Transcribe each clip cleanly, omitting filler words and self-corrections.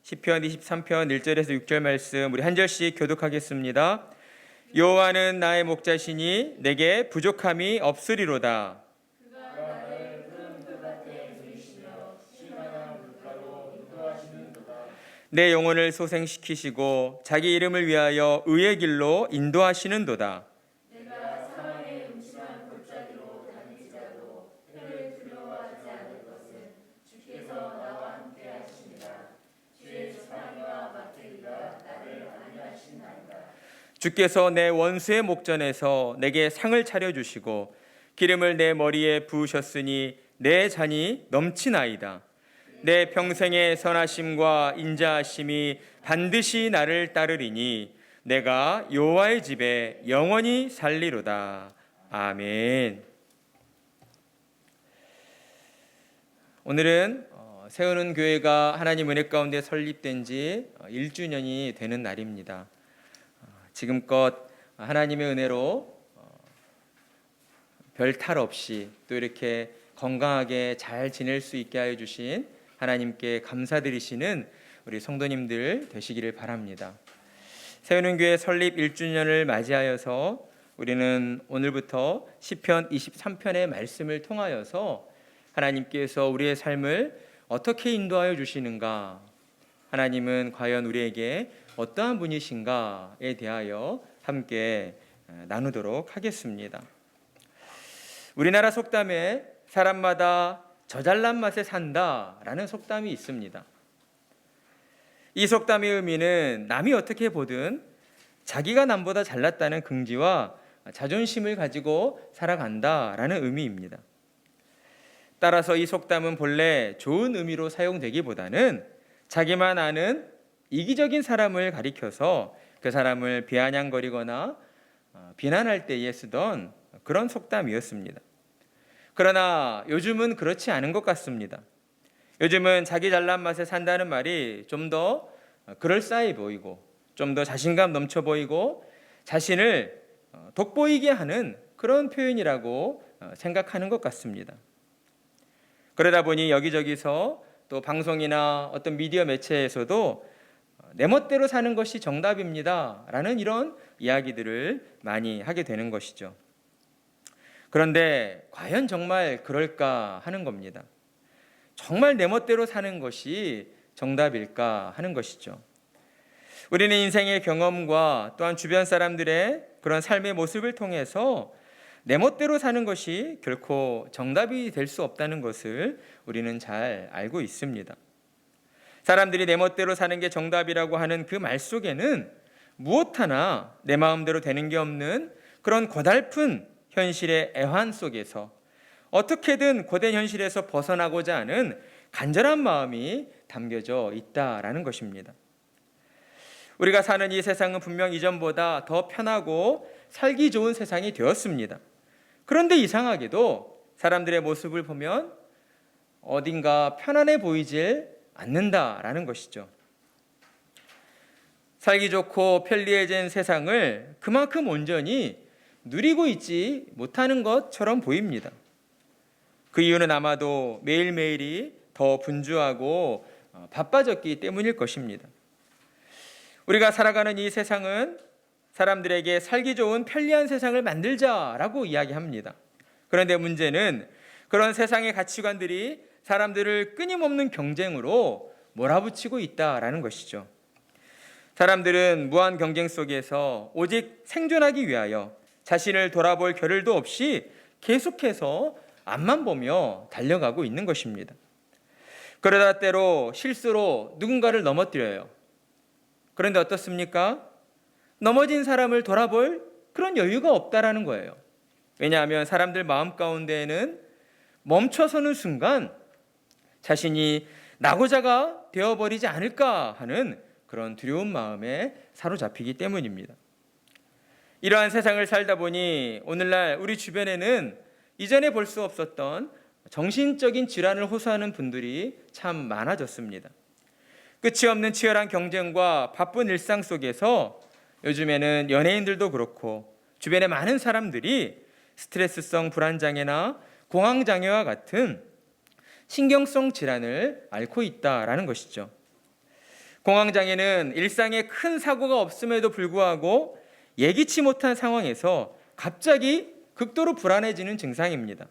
시편 23편 1절에서 6절 말씀 우리 한 절씩 교독하겠습니다. 여호와는 나의 목자시니 내게 부족함이 없으리로다. 내 영혼을 소생시키시고 자기 이름을 위하여 의의 길로 인도하시는도다. 주께서 내 원수의 목전에서 내게 상을 차려주시고 기름을 내 머리에 부으셨으니 내 잔이 넘치나이다. 내 평생의 선하심과 인자하심이 반드시 나를 따르리니 내가 여호와의 집에 영원히 살리로다. 아멘. 오늘은 세우는 교회가 하나님 은혜 가운데 설립된 지 1주년이 되는 날입니다. 지금껏 하나님의 은혜로 별 탈 없이 또 이렇게 건강하게 잘 지낼 수 있게 하여 주신 하나님께 감사드리시는 우리 성도님들 되시기를 바랍니다. 세우는 교회 설립 1주년을 맞이하여서 우리는 오늘부터 시편 23편의 말씀을 통하여서 하나님께서 우리의 삶을 어떻게 인도하여 주시는가, 하나님은 과연 우리에게 어떠한 분이신가에 대하여 함께 나누도록 하겠습니다. 우리나라 속담에 사람마다 저 잘난 맛에 산다라는 속담이 있습니다. 이 속담의 의미는 남이 어떻게 보든 자기가 남보다 잘났다는 긍지와 자존심을 가지고 살아간다라는 의미입니다. 따라서 이 속담은 본래 좋은 의미로 사용되기보다는 자기만 아는 이기적인 사람을 가리켜서 그 사람을 비아냥거리거나 비난할 때에 쓰던 그런 속담이었습니다. 그러나 요즘은 그렇지 않은 것 같습니다. 요즘은 자기 잘난 맛에 산다는 말이 좀 더 그럴싸해 보이고 좀 더 자신감 넘쳐 보이고 자신을 돋보이게 하는 그런 표현이라고 생각하는 것 같습니다. 그러다 보니 여기저기서 또 방송이나 어떤 미디어 매체에서도 내 멋대로 사는 것이 정답입니다 라는 이런 이야기들을 많이 하게 되는 것이죠. 그런데 과연 정말 그럴까 하는 겁니다. 정말 내 멋대로 사는 것이 정답일까 하는 것이죠. 우리는 인생의 경험과 또한 주변 사람들의 그런 삶의 모습을 통해서 내 멋대로 사는 것이 결코 정답이 될 수 없다는 것을 우리는 잘 알고 있습니다. 사람들이 내 멋대로 사는 게 정답이라고 하는 그 말 속에는 무엇 하나 내 마음대로 되는 게 없는 그런 고달픈 현실의 애환 속에서 어떻게든 고된 현실에서 벗어나고자 하는 간절한 마음이 담겨져 있다라는 것입니다. 우리가 사는 이 세상은 분명 이전보다 더 편하고 살기 좋은 세상이 되었습니다. 그런데 이상하게도 사람들의 모습을 보면 어딘가 편안해 보이질 않는다라는 것이죠. 살기 좋고 편리해진 세상을 그만큼 온전히 누리고 있지 못하는 것처럼 보입니다. 그 이유는 아마도 매일매일이 더 분주하고 바빠졌기 때문일 것입니다. 우리가 살아가는 이 세상은 사람들에게 살기 좋은 편리한 세상을 만들자라고 이야기합니다. 그런데 문제는 그런 세상의 가치관들이 사람들을 끊임없는 경쟁으로 몰아붙이고 있다라는 것이죠. 사람들은 무한 경쟁 속에서 오직 생존하기 위하여 자신을 돌아볼 겨를도 없이 계속해서 앞만 보며 달려가고 있는 것입니다. 그러다 때로 실수로 누군가를 넘어뜨려요. 그런데 어떻습니까? 넘어진 사람을 돌아볼 그런 여유가 없다라는 거예요. 왜냐하면 사람들 마음 가운데에는 멈춰서는 순간 자신이 낙오자가 되어버리지 않을까 하는 그런 두려운 마음에 사로잡히기 때문입니다. 이러한 세상을 살다 보니 오늘날 우리 주변에는 이전에 볼 수 없었던 정신적인 질환을 호소하는 분들이 참 많아졌습니다. 끝이 없는 치열한 경쟁과 바쁜 일상 속에서 요즘에는 연예인들도 그렇고 주변의 많은 사람들이 스트레스성 불안장애나 공황장애와 같은 신경성 질환을 앓고 있다라는 것이죠. 공황장애는 일상에 큰 사고가 없음에도 불구하고 예기치 못한 상황에서 갑자기 극도로 불안해지는 증상입니다.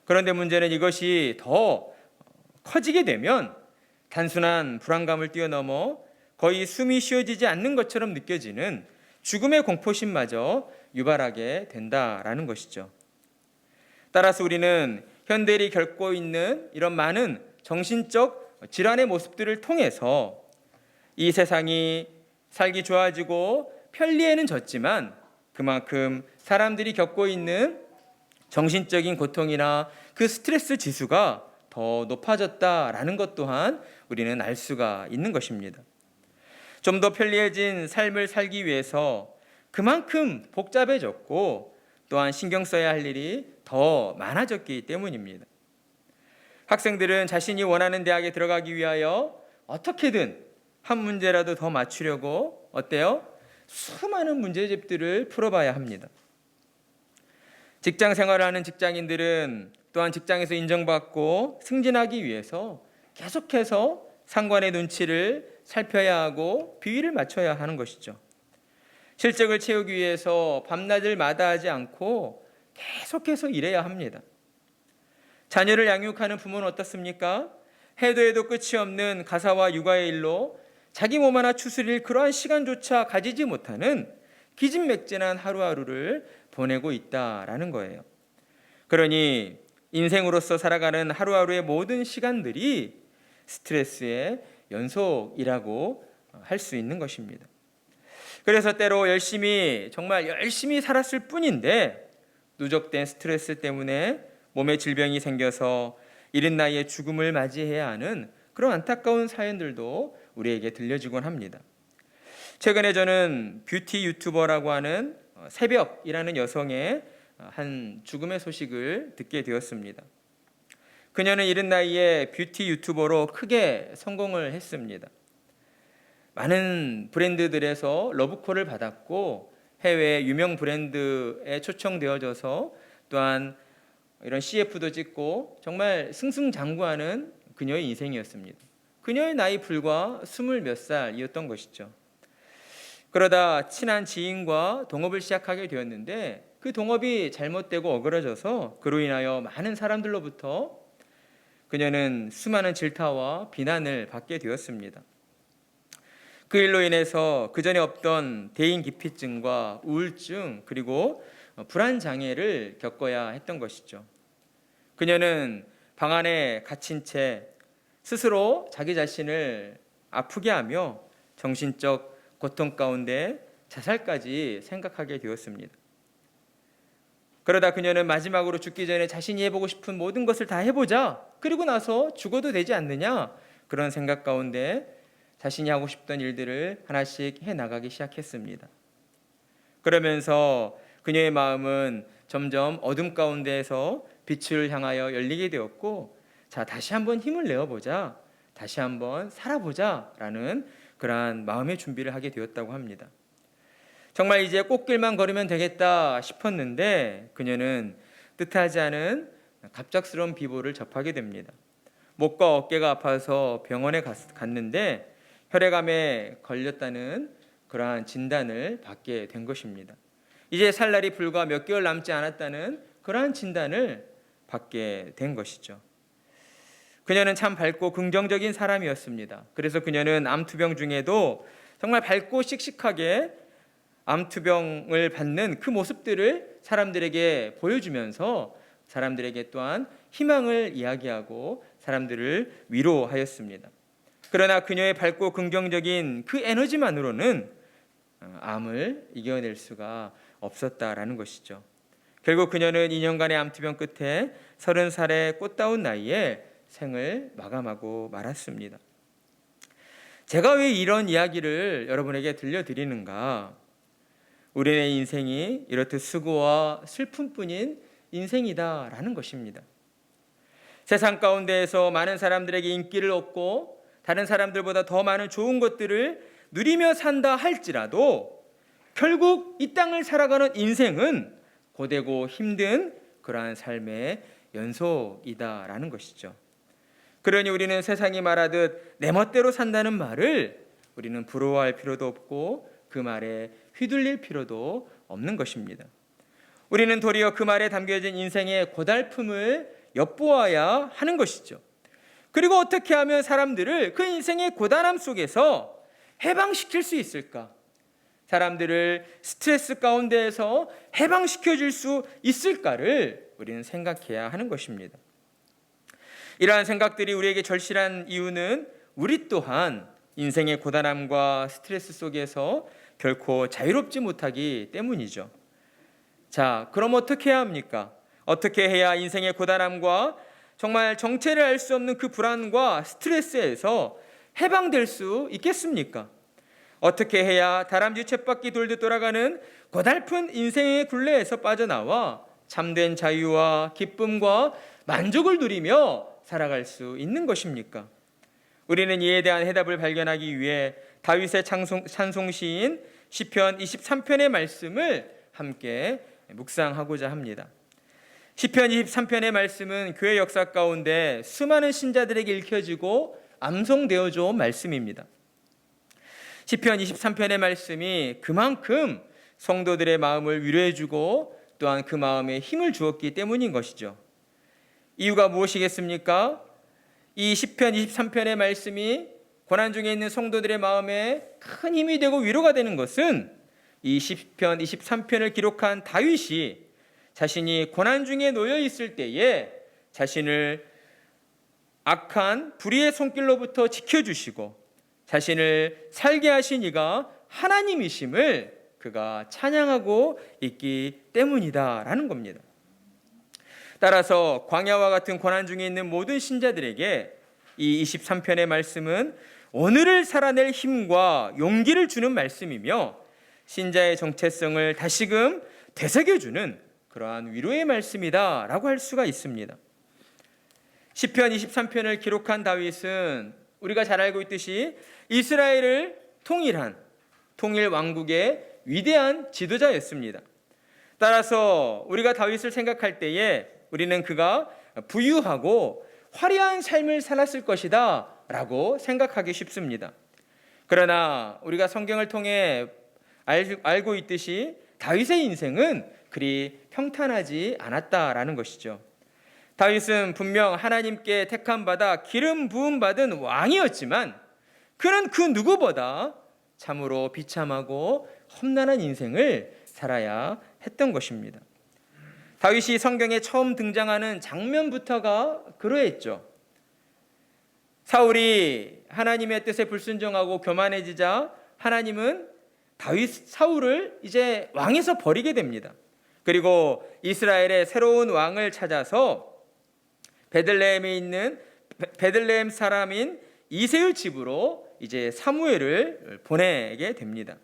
그런데 문제는 이것이 더 커지게 되면 단순한 불안감을 뛰어넘어 거의 숨이 쉬어지지 않는 것처럼 느껴지는 죽음의 공포심마저 유발하게 된다라는 것이죠. 따라서 우리는 현대인이 겪고 있는 이런 많은 정신적 질환의 모습들을 통해서 이 세상이 살기 좋아지고 편리에는 졌지만 그만큼 사람들이 겪고 있는 정신적인 고통이나 그 스트레스 지수가 더 높아졌다라는 것 또한 우리는 알 수가 있는 것입니다. 좀 더 편리해진 삶을 살기 위해서 그만큼 복잡해졌고 또한 신경 써야 할 일이 더 많아졌기 때문입니다. 학생들은 자신이 원하는 대학에 들어가기 위하여 어떻게든 한 문제라도 더 맞추려고 어때요? 수많은 문제집들을 풀어봐야 합니다. 직장 생활을 하는 직장인들은 또한 직장에서 인정받고 승진하기 위해서 계속해서 상관의 눈치를 살펴야 하고 비위를 맞춰야 하는 것이죠. 실적을 채우기 위해서 밤낮을 마다하지 않고 계속해서 일해야 합니다. 자녀를 양육하는 부모는 어떻습니까? 해도 해도 끝이 없는 가사와 육아의 일로 자기 몸 하나 추스릴 그러한 시간조차 가지지 못하는 기진맥진한 하루하루를 보내고 있다라는 거예요. 그러니 인생으로서 살아가는 하루하루의 모든 시간들이 스트레스의 연속이라고 할 수 있는 것입니다. 그래서 때로 정말 열심히 살았을 뿐인데 누적된 스트레스 때문에 몸에 질병이 생겨서 이른 나이에 죽음을 맞이해야 하는 그런 안타까운 사연들도 우리에게 들려지곤 합니다. 최근에 저는 뷰티 유튜버라고 하는 새벽이라는 여성의 한 죽음의 소식을 듣게 되었습니다. 그녀는 이른 나이에 뷰티 유튜버로 크게 성공을 했습니다. 많은 브랜드들에서 러브콜을 받았고 해외 유명 브랜드에 초청되어져서 또한 이런 CF도 찍고 정말 승승장구하는 그녀의 인생이었습니다. 그녀의 나이 불과 20몇 살이었던 것이죠. 그러다 친한 지인과 동업을 시작하게 되었는데 그 동업이 잘못되고 어그러져서 그로 인하여 많은 사람들로부터 그녀는 수많은 질타와 비난을 받게 되었습니다. 그 일로 인해서 그전에 없던 대인 기피증과 우울증 그리고 불안 장애를 겪어야 했던 것이죠. 그녀는 방 안에 갇힌 채 스스로 자기 자신을 아프게 하며 정신적 고통 가운데 자살까지 생각하게 되었습니다. 그러다 그녀는 마지막으로 죽기 전에 자신이 해보고 싶은 모든 것을 다 해보자. 그리고 나서 죽어도 되지 않느냐. 그런 생각 가운데 자신이 하고 싶던 일들을 하나씩 해나가기 시작했습니다. 그러면서 그녀의 마음은 점점 어둠 가운데에서 빛을 향하여 열리게 되었고 자, 다시 한번 힘을 내어보자. 다시 한번 살아보자. 라는 그러한 마음의 준비를 하게 되었다고 합니다. 정말 이제 꽃길만 걸으면 되겠다 싶었는데 그녀는 뜻하지 않은 갑작스러운 비보를 접하게 됩니다. 목과 어깨가 아파서 병원에 갔는데 혈액암에 걸렸다는 그러한 진단을 받게 된 것입니다. 이제 살 날이 불과 몇 개월 남지 않았다는 그러한 진단을 받게 된 것이죠. 그녀는 참 밝고 긍정적인 사람이었습니다. 그래서 그녀는 암투병 중에도 정말 밝고 씩씩하게 암투병을 받는 그 모습들을 사람들에게 보여주면서 사람들에게 또한 희망을 이야기하고 사람들을 위로하였습니다. 그러나 그녀의 밝고 긍정적인 그 에너지만으로는 암을 이겨낼 수가 없었다라는 것이죠. 결국 그녀는 2년간의 암투병 끝에 30살의 꽃다운 나이에 생을 마감하고 말았습니다. 제가 왜 이런 이야기를 여러분에게 들려드리는가? 우리의 인생이 이렇듯 수고와 슬픔뿐인 인생이다라는 것입니다. 세상 가운데에서 많은 사람들에게 인기를 얻고 다른 사람들보다 더 많은 좋은 것들을 누리며 산다 할지라도 결국 이 땅을 살아가는 인생은 고되고 힘든 그러한 삶의 연속이다라는 것이죠. 그러니 우리는 세상이 말하듯 내 멋대로 산다는 말을 우리는 부러워할 필요도 없고 그 말에 휘둘릴 필요도 없는 것입니다. 우리는 도리어 그 말에 담겨진 인생의 고달픔을 엿보아야 하는 것이죠. 그리고 어떻게 하면 사람들을 그 인생의 고단함 속에서 해방시킬 수 있을까? 사람들을 스트레스 가운데에서 해방시켜 줄 수 있을까를 우리는 생각해야 하는 것입니다. 이러한 생각들이 우리에게 절실한 이유는 우리 또한 인생의 고단함과 스트레스 속에서 결코 자유롭지 못하기 때문이죠. 자, 그럼 어떻게 해야 합니까? 어떻게 해야 인생의 고단함과 정말 정체를 알 수 없는 그 불안과 스트레스에서 해방될 수 있겠습니까? 어떻게 해야 다람쥐 쳇바퀴 돌듯 돌아가는 고달픈 인생의 굴레에서 빠져나와 참된 자유와 기쁨과 만족을 누리며 살아갈 수 있는 것입니까? 우리는 이에 대한 해답을 발견하기 위해 다윗의 찬송시인 시편 23편의 말씀을 함께 묵상하고자 합니다. 시편 23편의 말씀은 교회 역사 가운데 수많은 신자들에게 읽혀지고 암송되어져 온 말씀입니다. 시편 23편의 말씀이 그만큼 성도들의 마음을 위로해주고 또한 그 마음에 힘을 주었기 때문인 것이죠. 이유가 무엇이겠습니까? 이 시편 23편의 말씀이 고난 중에 있는 성도들의 마음에 큰 힘이 되고 위로가 되는 것은 이 시편 23편을 기록한 다윗이 자신이 고난 중에 놓여 있을 때에 자신을 악한 불의의 손길로부터 지켜주시고 자신을 살게 하신 이가 하나님이심을 그가 찬양하고 있기 때문이다라는 겁니다. 따라서 광야와 같은 고난 중에 있는 모든 신자들에게 이 23편의 말씀은 오늘을 살아낼 힘과 용기를 주는 말씀이며 신자의 정체성을 다시금 되새겨주는 그러한 위로의 말씀이다라고 할 수가 있습니다. 시편 23편을 기록한 다윗은 우리가 잘 알고 있듯이 이스라엘을 통일한 통일 왕국의 위대한 지도자였습니다. 따라서 우리가 다윗을 생각할 때에 우리는 그가 부유하고 화려한 삶을 살았을 것이다 라고 생각하기 쉽습니다. 그러나 우리가 성경을 통해 알고 있듯이 다윗의 인생은 그리 평탄하지 않았다라는 것이죠. 다윗은 분명 하나님께 택함받아 기름 부음 받은 왕이었지만 그는 그 누구보다 참으로 비참하고 험난한 인생을 살아야 했던 것입니다. 다윗이 성경에 처음 등장하는 장면부터가 그러했죠. 사울이 하나님의 뜻에 불순종하고 교만해지자 하나님은 사울을 이제 왕에서 버리게 됩니다. 그리고 이스라엘의 새로운 왕을 찾아서 베들레헴에 있는 베들레헴 사람인 이새의 집으로 이제 사무엘을 보내게 됩니다.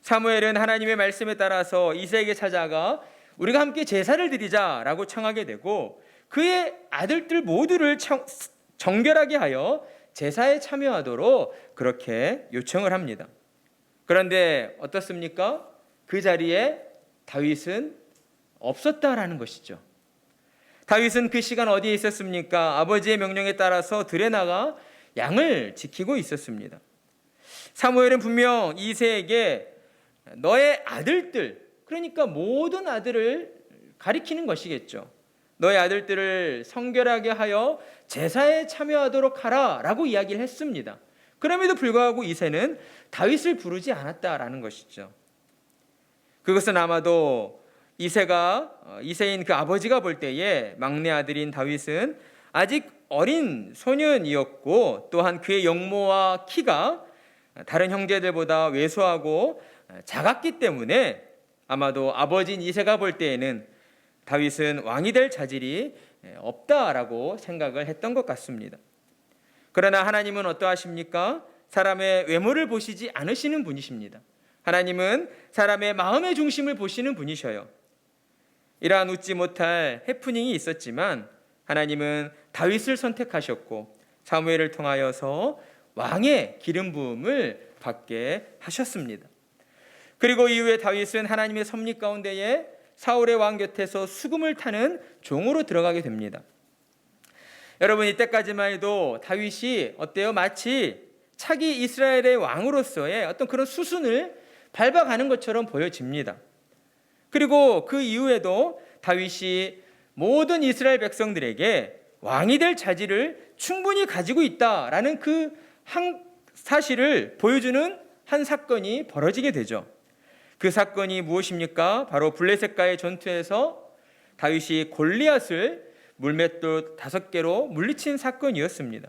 사무엘은 하나님의 말씀에 따라서 이새에게 찾아가 우리가 함께 제사를 드리자라고 청하게 되고 그의 아들들 모두를 정결하게 하여 제사에 참여하도록 그렇게 요청을 합니다. 그런데 어떻습니까? 그 자리에 다윗은 없었다라는 것이죠. 다윗은 그 시간 어디에 있었습니까? 아버지의 명령에 따라서 들에 나가 양을 지키고 있었습니다. 사무엘은 분명 이새에게 너의 아들들, 그러니까 모든 아들을 가리키는 것이겠죠. 너의 아들들을 성결하게 하여 제사에 참여하도록 하라 라고 이야기를 했습니다. 그럼에도 불구하고 이새는 다윗을 부르지 않았다라는 것이죠. 그것은 아마도 이새인 그 아버지가 볼 때에 막내 아들인 다윗은 아직 어린 소년이었고 또한 그의 용모와 키가 다른 형제들보다 왜소하고 작았기 때문에 아마도 아버지인 이새가 볼 때에는 다윗은 왕이 될 자질이 없다라고 생각을 했던 것 같습니다. 그러나 하나님은 어떠하십니까? 사람의 외모를 보시지 않으시는 분이십니다. 하나님은 사람의 마음의 중심을 보시는 분이셔요. 이러한 웃지 못할 해프닝이 있었지만 하나님은 다윗을 선택하셨고 사무엘을 통하여서 왕의 기름 부음을 받게 하셨습니다. 그리고 이후에 다윗은 하나님의 섭리 가운데에 사울의 왕 곁에서 수금을 타는 종으로 들어가게 됩니다. 여러분 이때까지만 해도 다윗이 어때요? 마치 차기 이스라엘의 왕으로서의 어떤 그런 수순을 밟아가는 것처럼 보여집니다. 그리고 그 이후에도 다윗이 모든 이스라엘 백성들에게 왕이 될 자질을 충분히 가지고 있다라는 그 한 사실을 보여주는 한 사건이 벌어지게 되죠. 그 사건이 무엇입니까? 바로 블레셋과의 전투에서 다윗이 골리앗을 물맷돌 5개로 물리친 사건이었습니다.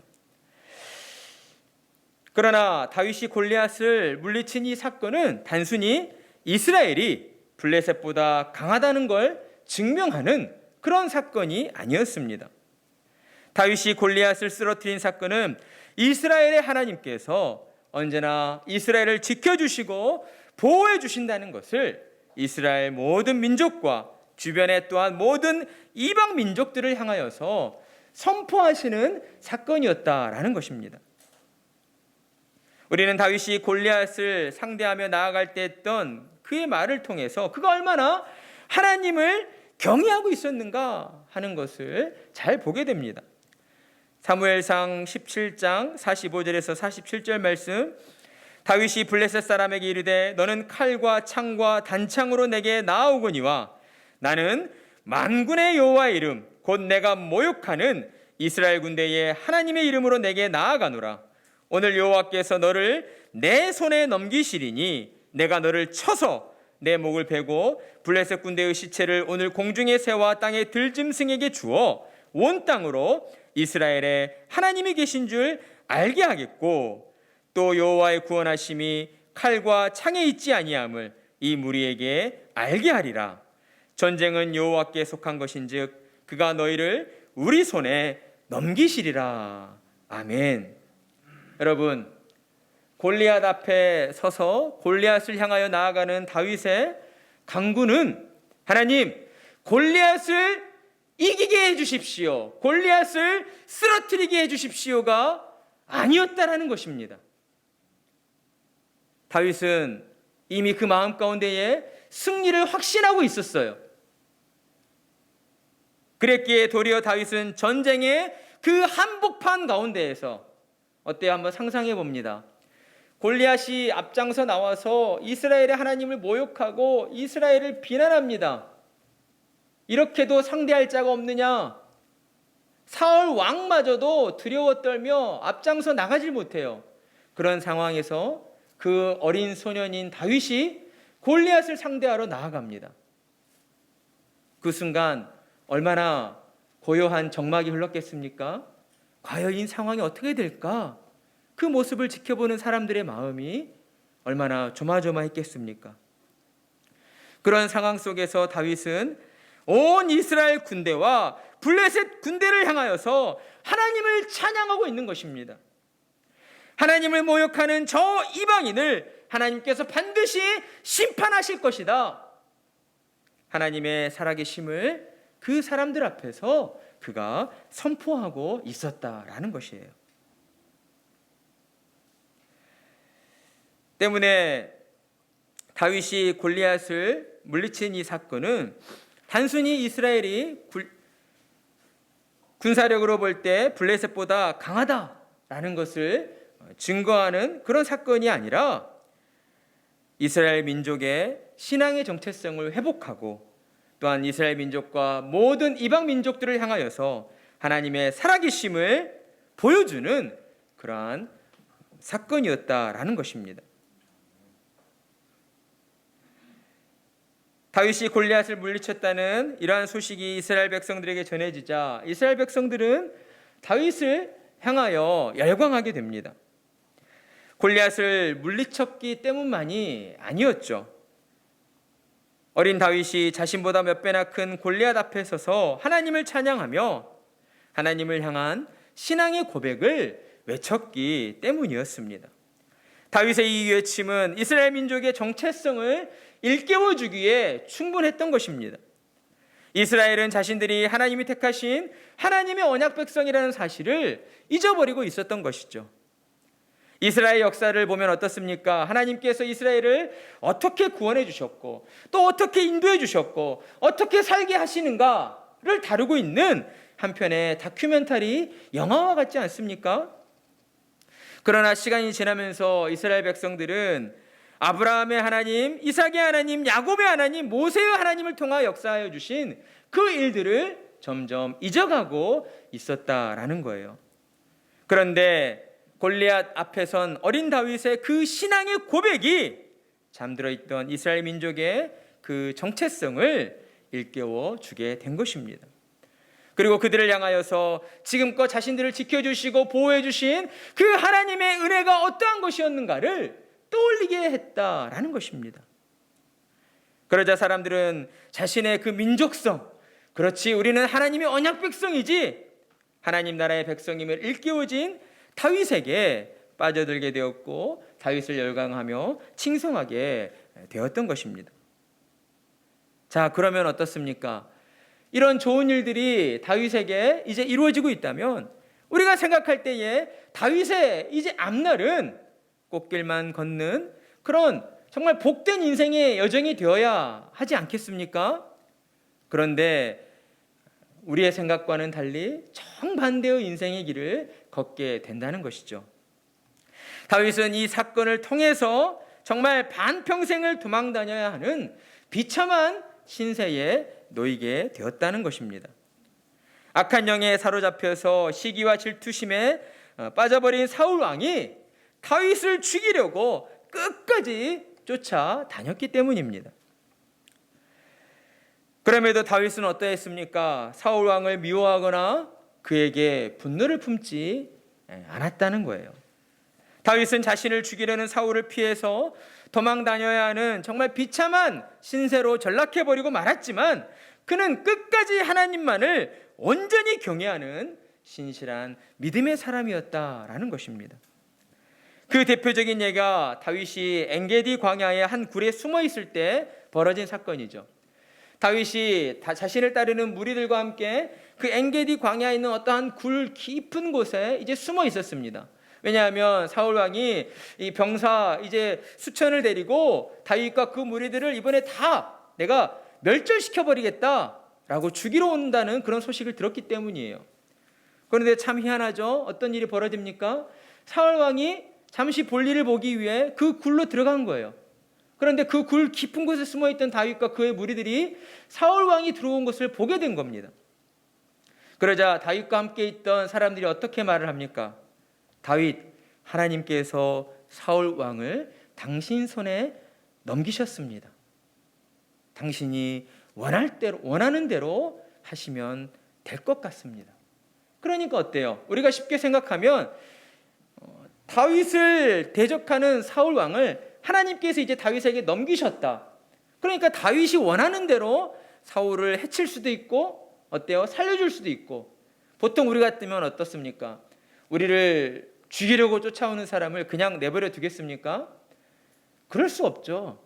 그러나 다윗이 골리앗을 물리친 이 사건은 단순히 이스라엘이 블레셋보다 강하다는 걸 증명하는 그런 사건이 아니었습니다. 다윗이 골리앗을 쓰러뜨린 사건은 이스라엘의 하나님께서 언제나 이스라엘을 지켜주시고 보호해 주신다는 것을 이스라엘 모든 민족과 주변의 또한 모든 이방 민족들을 향하여서 선포하시는 사건이었다라는 것입니다. 우리는 다윗이 골리앗을 상대하며 나아갈 때 했던 그의 말을 통해서 그가 얼마나 하나님을 경외하고 있었는가 하는 것을 잘 보게 됩니다. 사무엘상 17장 45절에서 47절 말씀, 다윗이 블레셋 사람에게 이르되 너는 칼과 창과 단창으로 내게 나아오거니와 나는 만군의 여호와의 이름 곧 내가 모욕하는 이스라엘 군대의 하나님의 이름으로 내게 나아가노라. 오늘 여호와께서 너를 내 손에 넘기시리니 내가 너를 쳐서 내 목을 베고 블레셋 군대의 시체를 오늘 공중의 새와 땅의 들짐승에게 주어 온 땅으로 이스라엘의 하나님이 계신 줄 알게 하겠고 또 여호와의 구원하심이 칼과 창에 있지 아니함을 이 무리에게 알게 하리라. 전쟁은 여호와께 속한 것인즉 그가 너희를 우리 손에 넘기시리라. 아멘. 여러분, 골리앗 앞에 서서 골리앗을 향하여 나아가는 다윗의 간구는 하나님, 골리앗을 이기게 해주십시오, 골리앗을 쓰러뜨리게 해주십시오가 아니었다라는 것입니다. 다윗은 이미 그 마음 가운데에 승리를 확신하고 있었어요. 그랬기에 도리어 다윗은 전쟁의 그 한복판 가운데에서 어때요? 한번 상상해 봅니다. 골리앗이 앞장서 나와서 이스라엘의 하나님을 모욕하고 이스라엘을 비난합니다. 이렇게도 상대할 자가 없느냐? 사울 왕마저도 두려워 떨며 앞장서 나가질 못해요. 그런 상황에서 그 어린 소년인 다윗이 골리앗을 상대하러 나아갑니다. 그 순간 얼마나 고요한 정막이 흘렀겠습니까? 과연 이 상황이 어떻게 될까? 그 모습을 지켜보는 사람들의 마음이 얼마나 조마조마했겠습니까? 그런 상황 속에서 다윗은 온 이스라엘 군대와 블레셋 군대를 향하여서 하나님을 찬양하고 있는 것입니다. 하나님을 모욕하는 저 이방인을 하나님께서 반드시 심판하실 것이다. 하나님의 살아계심을 그 사람들 앞에서 그가 선포하고 있었다라는 것이에요. 때문에 다윗이 골리앗을 물리친 이 사건은 단순히 이스라엘이 군사력으로 볼 때 블레셋보다 강하다라는 것을 증거하는 그런 사건이 아니라 이스라엘 민족의 신앙의 정체성을 회복하고 또한 이스라엘 민족과 모든 이방 민족들을 향하여서 하나님의 살아계심을 보여주는 그러한 사건이었다라는 것입니다. 다윗이 골리앗을 물리쳤다는 이러한 소식이 이스라엘 백성들에게 전해지자 이스라엘 백성들은 다윗을 향하여 열광하게 됩니다. 골리앗을 물리쳤기 때문만이 아니었죠. 어린 다윗이 자신보다 몇 배나 큰 골리앗 앞에 서서 하나님을 찬양하며 하나님을 향한 신앙의 고백을 외쳤기 때문이었습니다. 다윗의 이 외침은 이스라엘 민족의 정체성을 일깨워주기에 충분했던 것입니다. 이스라엘은 자신들이 하나님이 택하신 하나님의 언약 백성이라는 사실을 잊어버리고 있었던 것이죠. 이스라엘 역사를 보면 어떻습니까? 하나님께서 이스라엘을 어떻게 구원해 주셨고 또 어떻게 인도해 주셨고 어떻게 살게 하시는가를 다루고 있는 한편의 다큐멘터리 영화와 같지 않습니까? 그러나 시간이 지나면서 이스라엘 백성들은 아브라함의 하나님, 이삭의 하나님, 야곱의 하나님, 모세의 하나님을 통하여 역사하여 주신 그 일들을 점점 잊어가고 있었다라는 거예요. 그런데 골리앗 앞에 선 어린 다윗의 그 신앙의 고백이 잠들어 있던 이스라엘 민족의 그 정체성을 일깨워 주게 된 것입니다. 그리고 그들을 향하여서 지금껏 자신들을 지켜주시고 보호해 주신 그 하나님의 은혜가 어떠한 것이었는가를 떠올리게 했다라는 것입니다. 그러자 사람들은 자신의 그 민족성, 그렇지 우리는 하나님의 언약 백성이지 하나님 나라의 백성임을 일깨워진 다윗에게 빠져들게 되었고 다윗을 열광하며 칭송하게 되었던 것입니다. 자, 그러면 어떻습니까? 이런 좋은 일들이 다윗에게 이제 이루어지고 있다면 우리가 생각할 때에 다윗의 이제 앞날은 꽃길만 걷는 그런 정말 복된 인생의 여정이 되어야 하지 않겠습니까? 그런데 우리의 생각과는 달리 정반대의 인생의 길을 걷게 된다는 것이죠. 다윗은 이 사건을 통해서 정말 반평생을 도망 다녀야 하는 비참한 신세에 놓이게 되었다는 것입니다. 악한 영에 사로잡혀서 시기와 질투심에 빠져버린 사울 왕이 다윗을 죽이려고 끝까지 쫓아다녔기 때문입니다. 그럼에도 다윗은 어떠했습니까? 사울 왕을 미워하거나 그에게 분노를 품지 않았다는 거예요. 다윗은 자신을 죽이려는 사울을 피해서 도망 다녀야 하는 정말 비참한 신세로 전락해버리고 말았지만 그는 끝까지 하나님만을 온전히 경외하는 신실한 믿음의 사람이었다라는 것입니다. 그 대표적인 예가 다윗이 엔게디 광야의 한 굴에 숨어 있을 때 벌어진 사건이죠. 다윗이 자신을 따르는 무리들과 함께 그 엔게디 광야에 있는 어떠한 굴 깊은 곳에 이제 숨어 있었습니다. 왜냐하면 사울 왕이 이 병사 이제 수천을 데리고 다윗과 그 무리들을 이번에 다 내가 멸절시켜 버리겠다라고 죽이러 온다는 그런 소식을 들었기 때문이에요. 그런데 참 희한하죠. 어떤 일이 벌어집니까? 사울 왕이 잠시 볼일을 보기 위해 그 굴로 들어간 거예요. 그런데 그 굴 깊은 곳에 숨어있던 다윗과 그의 무리들이 사울 왕이 들어온 것을 보게 된 겁니다. 그러자 다윗과 함께 있던 사람들이 어떻게 말을 합니까? 다윗, 하나님께서 사울 왕을 당신 손에 넘기셨습니다. 당신이 원하는 대로 하시면 될 것 같습니다. 그러니까 어때요? 우리가 쉽게 생각하면 다윗을 대적하는 사울 왕을 하나님께서 이제 다윗에게 넘기셨다. 그러니까 다윗이 원하는 대로 사울을 해칠 수도 있고 어때요? 살려줄 수도 있고. 보통 우리 같으면 어떻습니까? 우리를 죽이려고 쫓아오는 사람을 그냥 내버려 두겠습니까? 그럴 수 없죠.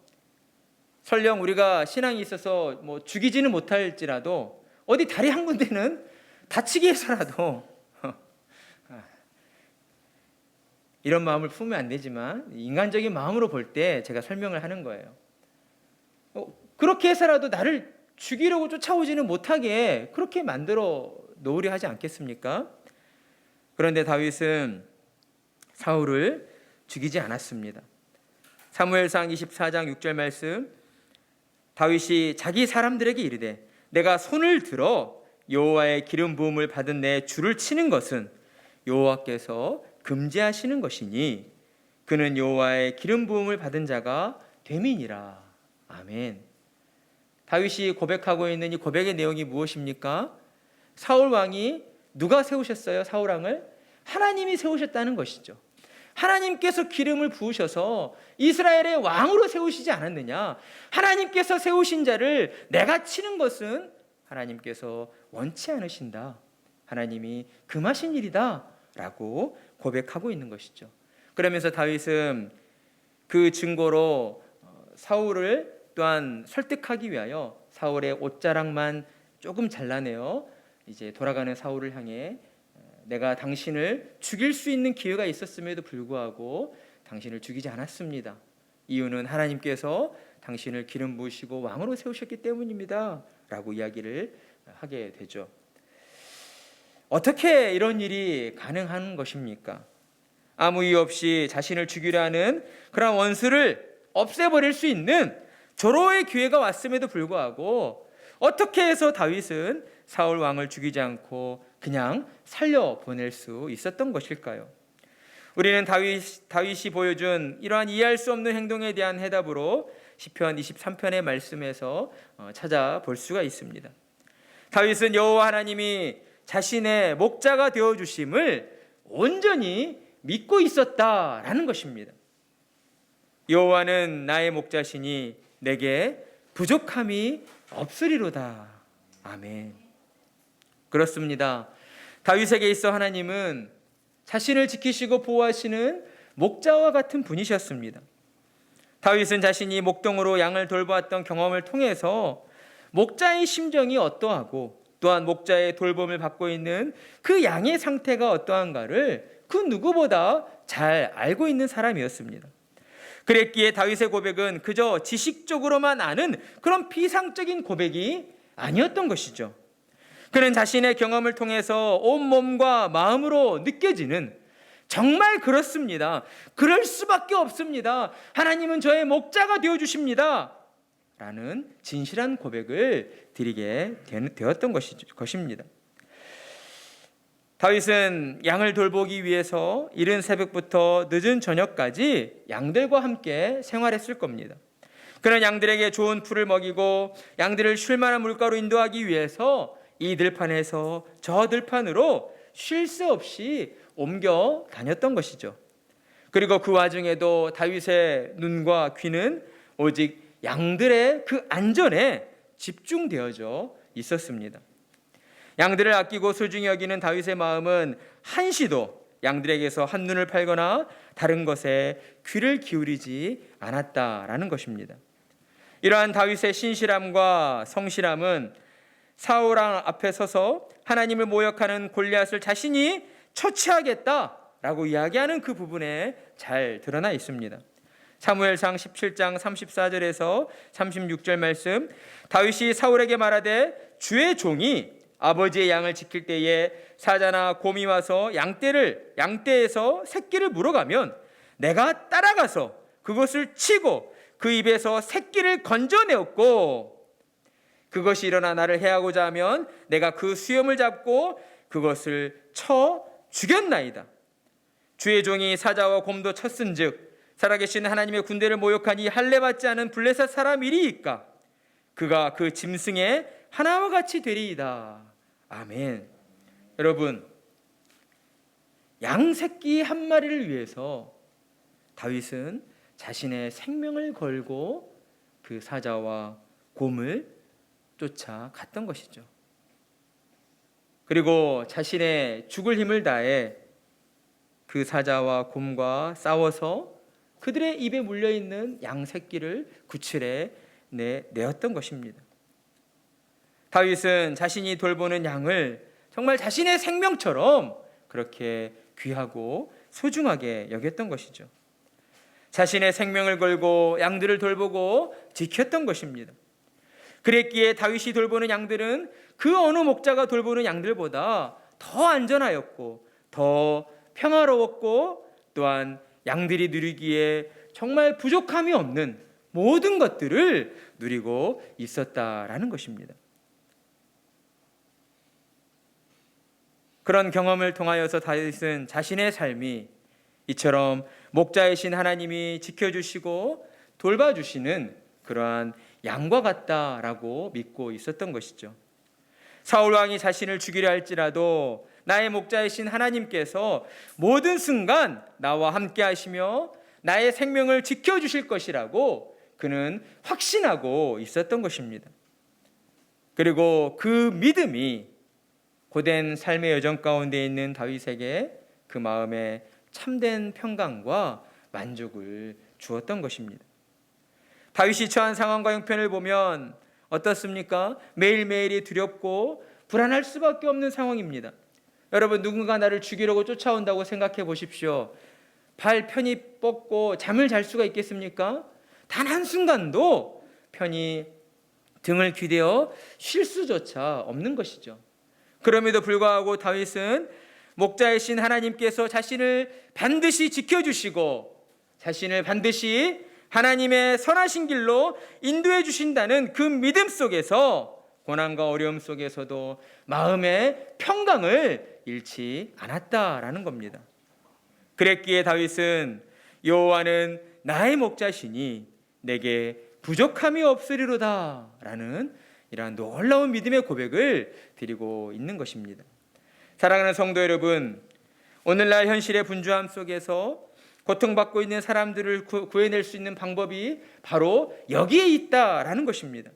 설령 우리가 신앙이 있어서 뭐 죽이지는 못할지라도 어디 다리 한 군데는 다치게 해서라도 이런 마음을 품으면 안 되지만 인간적인 마음으로 볼 때 제가 설명을 하는 거예요. 그렇게 해서라도 나를 죽이려고 쫓아오지는 못하게 그렇게 만들어 놓으려 하지 않겠습니까? 그런데 다윗은 사울을 죽이지 않았습니다. 사무엘상 24장 6절 말씀, 다윗이 자기 사람들에게 이르되 내가 손을 들어 여호와의 기름 부음을 받은 내 주를 치는 것은 여호와께서 금지하시는 것이니 그는 여호와의 기름 부음을 받은 자가 됨이니라. 아멘. 다윗이 고백하고 있는 이 고백의 내용이 무엇입니까? 사울 왕이 누가 세우셨어요? 사울 왕을? 하나님이 세우셨다는 것이죠. 하나님께서 기름을 부으셔서 이스라엘의 왕으로 세우시지 않았느냐? 하나님께서 세우신 자를 내가 치는 것은 하나님께서 원치 않으신다. 하나님이 금하신 일이다 라고 고백하고 있는 것이죠. 그러면서 다윗은 그 증거로 사울을 또한 설득하기 위하여 사울의 옷자락만 조금 잘라내어 이제 돌아가는 사울을 향해 내가 당신을 죽일 수 있는 기회가 있었음에도 불구하고 당신을 죽이지 않았습니다. 이유는 하나님께서 당신을 기름 부으시고 왕으로 세우셨기 때문입니다 라고 이야기를 하게 되죠. 어떻게 이런 일이 가능한 것입니까? 아무 이유 없이 자신을 죽이려 하는 그런 원수를 없애버릴 수 있는 절호의 기회가 왔음에도 불구하고 어떻게 해서 다윗은 사울 왕을 죽이지 않고 그냥 살려보낼 수 있었던 것일까요? 우리는 다윗이 보여준 이러한 이해할 수 없는 행동에 대한 해답으로 시편 23편의 말씀에서 찾아볼 수가 있습니다. 다윗은 여호와 하나님이 자신의 목자가 되어주심을 온전히 믿고 있었다라는 것입니다. 여호와는 나의 목자시니 내게 부족함이 없으리로다. 아멘. 그렇습니다. 다윗에게 있어 하나님은 자신을 지키시고 보호하시는 목자와 같은 분이셨습니다. 다윗은 자신이 목동으로 양을 돌보았던 경험을 통해서 목자의 심정이 어떠하고 또한 목자의 돌봄을 받고 있는 그 양의 상태가 어떠한가를 그 누구보다 잘 알고 있는 사람이었습니다. 그랬기에 다윗의 고백은 그저 지식적으로만 아는 그런 피상적인 고백이 아니었던 것이죠. 그는 자신의 경험을 통해서 온몸과 마음으로 느껴지는, 정말 그렇습니다, 그럴 수밖에 없습니다, 하나님은 저의 목자가 되어주십니다 라는 진실한 고백을 드리게 되었던 것입니다. 다윗은 양을 돌보기 위해서 이른 새벽부터 늦은 저녁까지 양들과 함께 생활했을 겁니다. 그는 양들에게 좋은 풀을 먹이고 양들을 쉴 만한 물가로 인도하기 위해서 이 들판에서 저 들판으로 쉴 새 없이 옮겨 다녔던 것이죠. 그리고 그 와중에도 다윗의 눈과 귀는 오직 양들의 그 안전에 집중되어져 있었습니다. 양들을 아끼고 소중히 여기는 다윗의 마음은 한시도 양들에게서 한눈을 팔거나 다른 것에 귀를 기울이지 않았다라는 것입니다. 이러한 다윗의 신실함과 성실함은 사울 왕 앞에 서서 하나님을 모욕하는 골리앗을 자신이 처치하겠다라고 이야기하는 그 부분에 잘 드러나 있습니다. 사무엘상 17장 34절에서 36절 말씀, 다윗이 사울에게 말하되 주의 종이 아버지의 양을 지킬 때에 사자나 곰이 와서 양떼에서 새끼를 물어가면 내가 따라가서 그것을 치고 그 입에서 새끼를 건져내었고, 그것이 일어나 나를 해하고자 하면 내가 그 수염을 잡고 그것을 쳐 죽였나이다. 주의 종이 사자와 곰도 쳤은즉 살아계신 하나님의 군대를 모욕하니 할례받지 않은 블레셋 사람이리이까 그가 그 짐승의 하나와 같이 되리이다. 아멘. 여러분, 양 새끼 한 마리를 위해서 다윗은 자신의 생명을 걸고 그 사자와 곰을 쫓아갔던 것이죠. 그리고 자신의 죽을 힘을 다해 그 사자와 곰과 싸워서 그들의 입에 물려있는 양 새끼를 구출해 내었던 것입니다. 다윗은 자신이 돌보는 양을 정말 자신의 생명처럼 그렇게 귀하고 소중하게 여겼던 것이죠. 자신의 생명을 걸고 양들을 돌보고 지켰던 것입니다. 그랬기에 다윗이 돌보는 양들은 그 어느 목자가 돌보는 양들보다 더 안전하였고 더 평화로웠고 또한 양들이 누리기에 정말 부족함이 없는 모든 것들을 누리고 있었다라는 것입니다. 그런 경험을 통하여서 다윗은 자신의 삶이 이처럼 목자이신 하나님이 지켜주시고 돌봐주시는 그러한 양과 같다라고 믿고 있었던 것이죠. 사울 왕이 자신을 죽이려 할지라도 나의 목자이신 하나님께서 모든 순간 나와 함께 하시며 나의 생명을 지켜주실 것이라고 그는 확신하고 있었던 것입니다. 그리고 그 믿음이 고된 삶의 여정 가운데 있는 다윗에게 그 마음에 참된 평강과 만족을 주었던 것입니다. 다윗이 처한 상황과 형편을 보면 어떻습니까? 매일매일이 두렵고 불안할 수밖에 없는 상황입니다. 여러분, 누군가 나를 죽이려고 쫓아온다고 생각해 보십시오. 발 편히 뻗고 잠을 잘 수가 있겠습니까? 단 한순간도 편히 등을 기대어 쉴 수조차 없는 것이죠. 그럼에도 불구하고 다윗은 목자이신 하나님께서 자신을 반드시 지켜주시고 자신을 반드시 하나님의 선하신 길로 인도해 주신다는 그 믿음 속에서 고난과 어려움 속에서도 마음의 평강을 잃지 않았다라는 겁니다. 그랬기에 다윗은 여호와는 나의 목자시니 내게 부족함이 없으리로다 라는 이러한 놀라운 믿음의 고백을 드리고 있는 것입니다. 사랑하는 성도 여러분, 오늘날 현실의 분주함 속에서 고통받고 있는 사람들을 구해낼 수 있는 방법이 바로 여기에 있다라는 것입니다.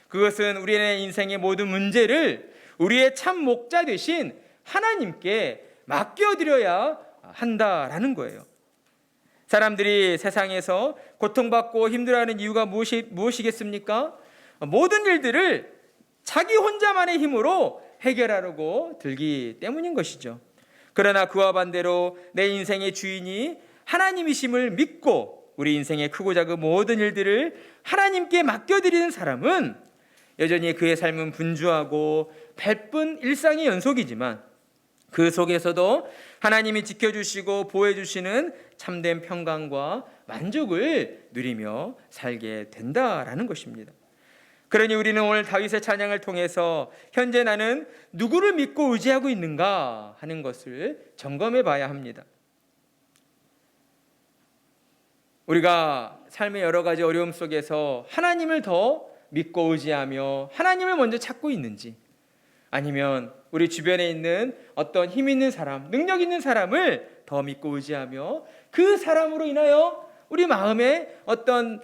그것은 우리의 인생의 모든 문제를 우리의 참 목자 되신 하나님께 맡겨드려야 한다라는 거예요. 사람들이 세상에서 고통받고 힘들어하는 이유가 무엇이겠습니까? 모든 일들을 자기 혼자만의 힘으로 해결하려고 들기 때문인 것이죠. 그러나 그와 반대로 내 인생의 주인이 하나님이심을 믿고 우리 인생의 크고 작은 모든 일들을 하나님께 맡겨드리는 사람은 여전히 그의 삶은 분주하고 바쁜 일상의 연속이지만 그 속에서도 하나님이 지켜주시고 보호해주시는 참된 평강과 만족을 누리며 살게 된다라는 것입니다. 그러니 우리는 오늘 다윗의 찬양을 통해서 현재 나는 누구를 믿고 의지하고 있는가 하는 것을 점검해 봐야 합니다. 우리가 삶의 여러 가지 어려움 속에서 하나님을 더 믿고 의지하며 하나님을 먼저 찾고 있는지, 아니면 우리 주변에 있는 어떤 힘 있는 사람, 능력 있는 사람을 더 믿고 의지하며 그 사람으로 인하여 우리 마음에 어떤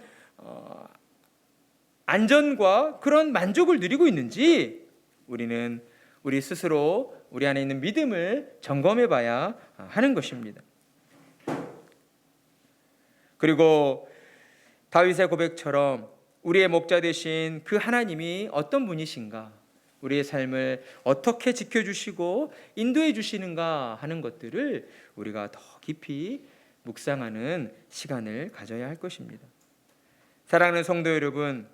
안전과 그런 만족을 누리고 있는지 우리는 우리 스스로 우리 안에 있는 믿음을 점검해 봐야 하는 것입니다. 그리고 다윗의 고백처럼 우리의 목자 되신 그 하나님이 어떤 분이신가, 우리의 삶을 어떻게 지켜주시고 인도해 주시는가 하는 것들을 우리가 더 깊이 묵상하는 시간을 가져야 할 것입니다. 사랑하는 성도 여러분,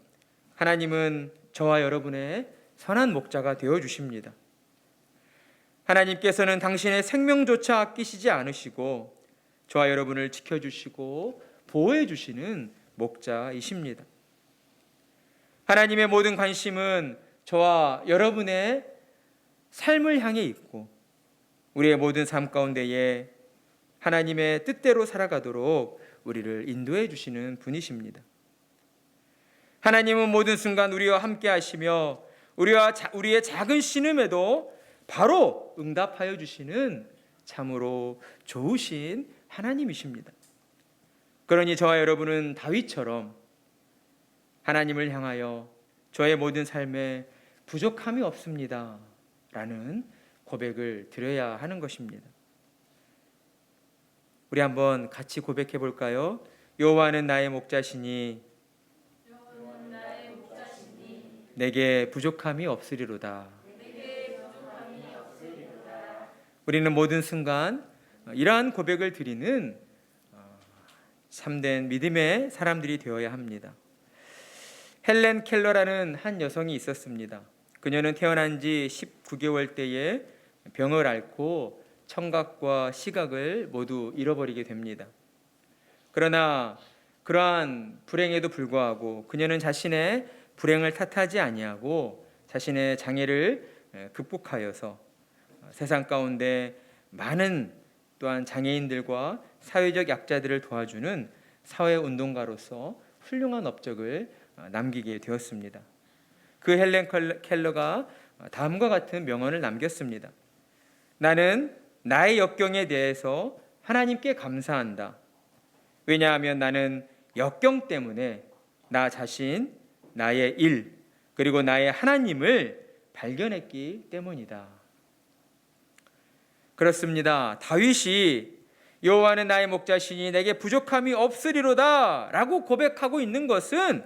하나님은 저와 여러분의 선한 목자가 되어주십니다. 하나님께서는 당신의 생명조차 아끼시지 않으시고 저와 여러분을 지켜주시고 보호해 주시는 목자이십니다. 하나님의 모든 관심은 저와 여러분의 삶을 향해 있고 우리의 모든 삶 가운데에 하나님의 뜻대로 살아가도록 우리를 인도해 주시는 분이십니다. 하나님은 모든 순간 우리와 함께 하시며 우리의 작은 신음에도 바로 응답하여 주시는 참으로 좋으신 하나님이십니다. 그러니 저와 여러분은 다윗처럼 하나님을 향하여 저의 모든 삶에 부족함이 없습니다 라는 고백을 드려야 하는 것입니다. 우리 한번 같이 고백해 볼까요? 여호와는 나의 목자시니 내게 부족함이 없으리로다. 우리는 모든 순간 이러한 고백을 드리는 참된 믿음의 사람들이 되어야 합니다. 헬렌 켈러라는 한 여성이 있었습니다. 그녀는 태어난 지 19개월 때에 병을 앓고 청각과 시각을 모두 잃어버리게 됩니다. 그러나 그러한 불행에도 불구하고 그녀는 자신의 불행을 탓하지 아니하고 자신의 장애를 극복하여서 세상 가운데 많은 또한 장애인들과 사회적 약자들을 도와주는 사회운동가로서 훌륭한 업적을 남기게 되었습니다. 그 헬렌 켈러가 다음과 같은 명언을 남겼습니다. 나는 나의 역경에 대해서 하나님께 감사한다. 왜냐하면 나는 역경 때문에 나 자신, 나의 일, 그리고 나의 하나님을 발견했기 때문이다. 그렇습니다. 다윗이 여호와는 나의 목자시니 내게 부족함이 없으리로다 라고 고백하고 있는 것은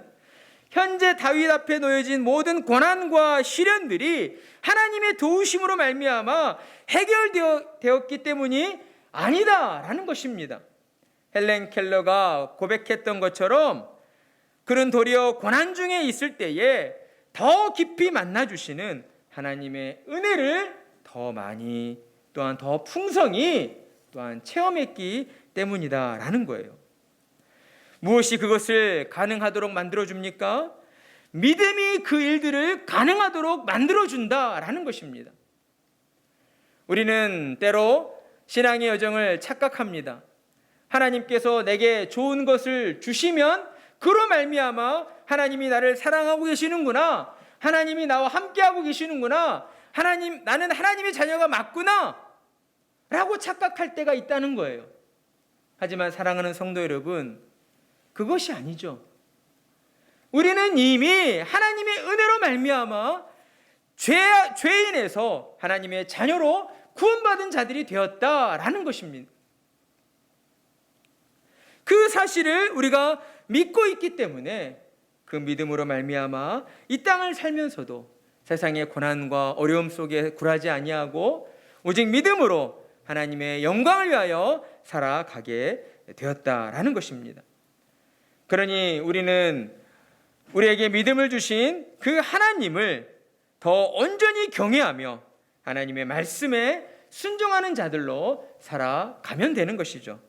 현재 다윗 앞에 놓여진 모든 고난과 시련들이 하나님의 도우심으로 말미암아 해결되었기 때문이 아니다라는 것입니다. 헬렌 켈러가 고백했던 것처럼 그는 도리어 고난 중에 있을 때에 더 깊이 만나주시는 하나님의 은혜를 더 많이 또한 더 풍성히 또한 체험했기 때문이다라는 거예요. 무엇이 그것을 가능하도록 만들어줍니까? 믿음이 그 일들을 가능하도록 만들어준다라는 것입니다. 우리는 때로 신앙의 여정을 착각합니다. 하나님께서 내게 좋은 것을 주시면 그로 말미암아 하나님이 나를 사랑하고 계시는구나, 하나님이 나와 함께하고 계시는구나, 나는 하나님의 자녀가 맞구나 라고 착각할 때가 있다는 거예요. 하지만 사랑하는 성도 여러분, 그것이 아니죠. 우리는 이미 하나님의 은혜로 말미암아 죄인에서 하나님의 자녀로 구원받은 자들이 되었다라는 것입니다. 그 사실을 우리가 믿고 있기 때문에 그 믿음으로 말미암아 이 땅을 살면서도 세상의 고난과 어려움 속에 굴하지 아니하고 오직 믿음으로 하나님의 영광을 위하여 살아가게 되었다라는 것입니다. 그러니 우리는 우리에게 믿음을 주신 그 하나님을 더 온전히 경외하며 하나님의 말씀에 순종하는 자들로 살아가면 되는 것이죠.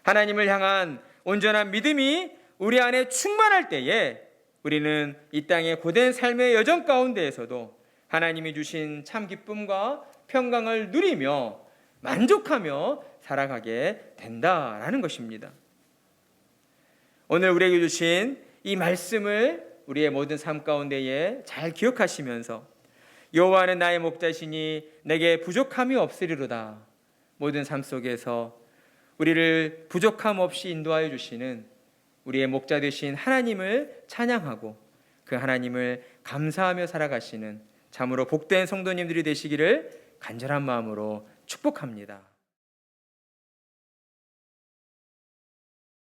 하나님을 향한 온전한 믿음이 우리 안에 충만할 때에 우리는 이 땅의 고된 삶의 여정 가운데에서도 하나님이 주신 참 기쁨과 평강을 누리며 만족하며 살아가게 된다라는 것입니다. 오늘 우리에게 주신 이 말씀을 우리의 모든 삶 가운데에 잘 기억하시면서 여호와는 나의 목자시니 내게 부족함이 없으리로다. 모든 삶 속에서 우리를 부족함 없이 인도하여 주시는 우리의 목자 되신 하나님을 찬양하고 그 하나님을 감사하며 살아가시는 참으로 복된 성도님들이 되시기를 간절한 마음으로 축복합니다.